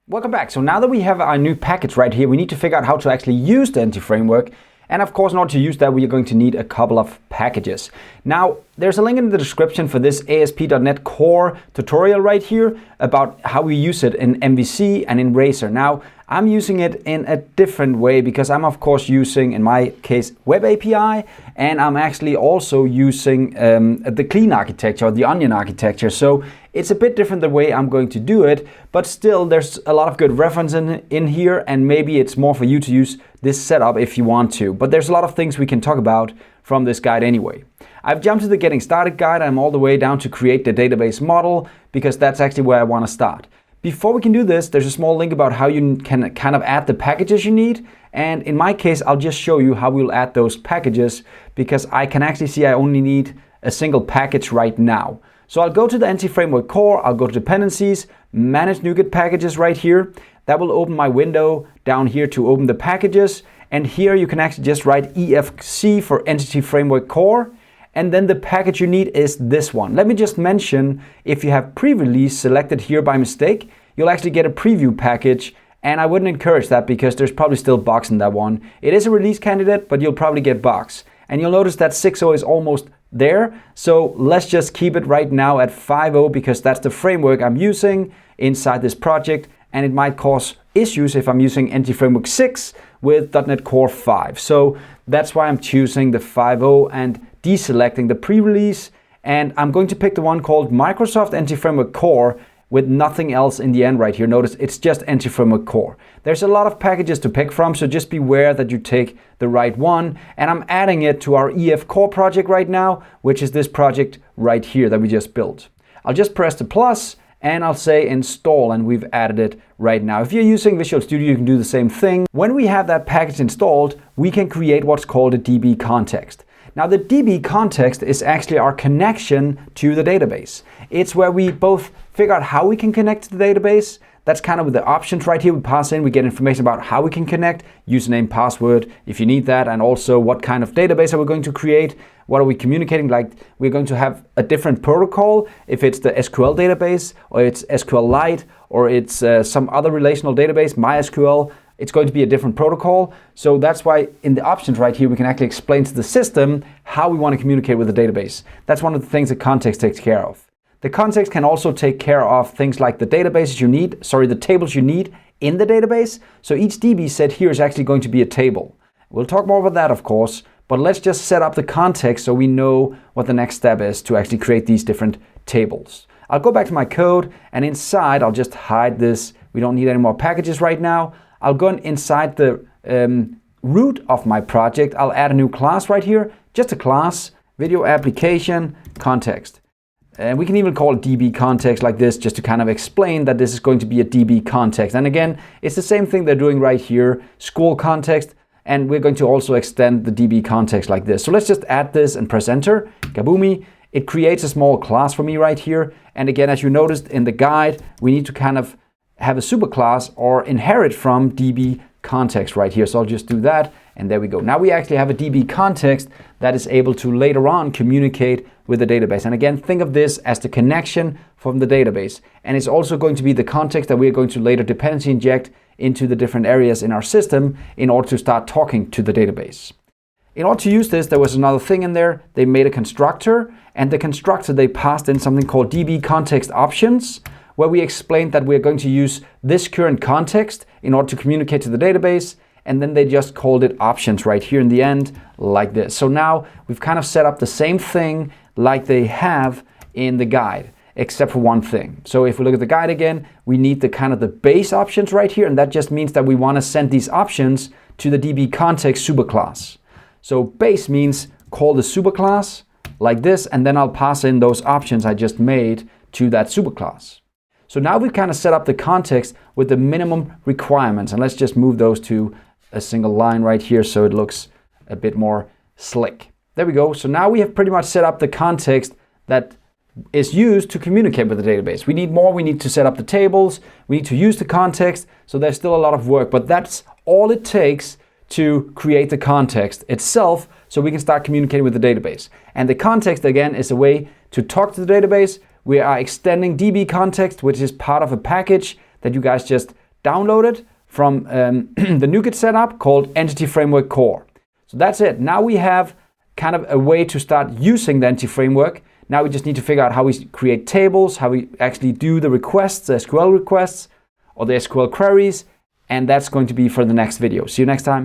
Welcome back. So now that we have our new package right here, we need to figure out how to actually use the NT framework. And of course, in order to use that, we are going to need a couple of packages. Now, there's a link in the description for this ASP.NET Core tutorial right here about how we use it in MVC and in Razor. Now, I'm using it in a different way because I'm of course using, in my case, webapi, and I'm actually also using the clean architecture or the onion architecture. So it's a bit different the way I'm going to do it, but still there's a lot of good reference in here, and maybe it's more for you to use this setup if you want to. But there's a lot of things we can talk about from this guide anyway. I've jumped to the Getting Started guide. I'm all the way down to create the database model because that's actually where I want to start. Before we can do this, there's a small link about how you can kind of add the packages you need. And in my case, I'll just show you how we'll add those packages because I can actually see I only need a single package right now. So I'll go to the NT Framework Core, I'll go to Dependencies, Manage Nuget Packages right here. That will open my window down here to open the packages. And here you can actually just write EFC for Entity Framework Core. And then the package you need is this one. Let me just mention, if you have pre-release selected here by mistake, you'll actually get a preview package. And I wouldn't encourage that because there's probably still bugs in that one. It is a release candidate, but you'll probably get bugs. And you'll notice that 6.0 is almost there. So let's just keep it right now at 5.0 because that's the framework I'm using inside this project. And it might cause issues if I'm using NT Framework 6 with .NET Core 5. So that's why I'm choosing the 5.0 and deselecting the pre-release. And I'm going to pick the one called Microsoft NT Framework Core with nothing else in the end right here. Notice it's just NT Framework Core. There's a lot of packages to pick from, so just beware that you take the right one. And I'm adding it to our EF Core project right now, which is this project right here that we just built. I'll just press the plus and I'll say install, and we've added it right now. If you're using Visual Studio, you can do the same thing. When we have that package installed, we can create what's called a DB context. Now the DB context is actually our connection to the database. It's where we both figure out how we can connect to the database. That's kind of the options right here. We pass in, we get information about how we can connect, username, password, if you need that, and also what kind of database are we going to create, what are we communicating, like we're going to have a different protocol, if it's the SQL database, or it's SQLite, or it's some other relational database, MySQL, it's going to be a different protocol. So that's why in the options right here, we can actually explain to the system how we want to communicate with the database. That's one of the things the context takes care of. The context can also take care of things like the databases you need, the tables you need in the database. So each DB set here is actually going to be a table. We'll talk more about that, of course, but let's just set up the context so we know what the next step is to actually create these different tables. I'll go back to my code, and inside I'll just hide this. We don't need any more packages right now. I'll go inside the root of my project. I'll add a new class right here, just a class, video application context. And we can even call it DB context like this, just to kind of explain that this is going to be a DB context. And again, it's the same thing they're doing right here, school context, and we're going to also extend the DB context like this. So let's just add this and press enter, kaboomy. It creates a small class for me right here. And again, as you noticed in the guide, we need to kind of have a superclass or inherit from DB context right here. So I'll just do that, and there we go. Now we actually have a DB context that is able to later on communicate with the database. And again, think of this as the connection from the database. And it's also going to be the context that we're going to later dependency inject into the different areas in our system in order to start talking to the database. In order to use this, there was another thing in there. They made a constructor, and the constructor, they passed in something called DB context options, where we explained that we're going to use this current context in order to communicate to the database, and then they just called it options right here in the end, like this. So now we've kind of set up the same thing like they have in the guide, except for one thing. So if we look at the guide again, we need the kind of the base options right here, and that just means that we want to send these options to the DB context superclass. So base means call the superclass like this, and then I'll pass in those options I just made to that superclass. So now we've kind of set up the context with the minimum requirements, and let's just move those to a single line right here so it looks a bit more slick. There we go. So now we have pretty much set up the context that is used to communicate with the database. We need more. We need to set up the tables. We need to use the context. So there's still a lot of work, but that's all it takes to create the context itself so we can start communicating with the database. And the context, again, is a way to talk to the database. We are extending DB context, which is part of a package that you guys just downloaded from the Nuget setup called Entity Framework Core. So that's it. Now we have kind of a way to start using the Entity Framework. Now we just need to figure out how we create tables, how we actually do the requests, the SQL requests, or the SQL queries, and that's going to be for the next video. See you next time.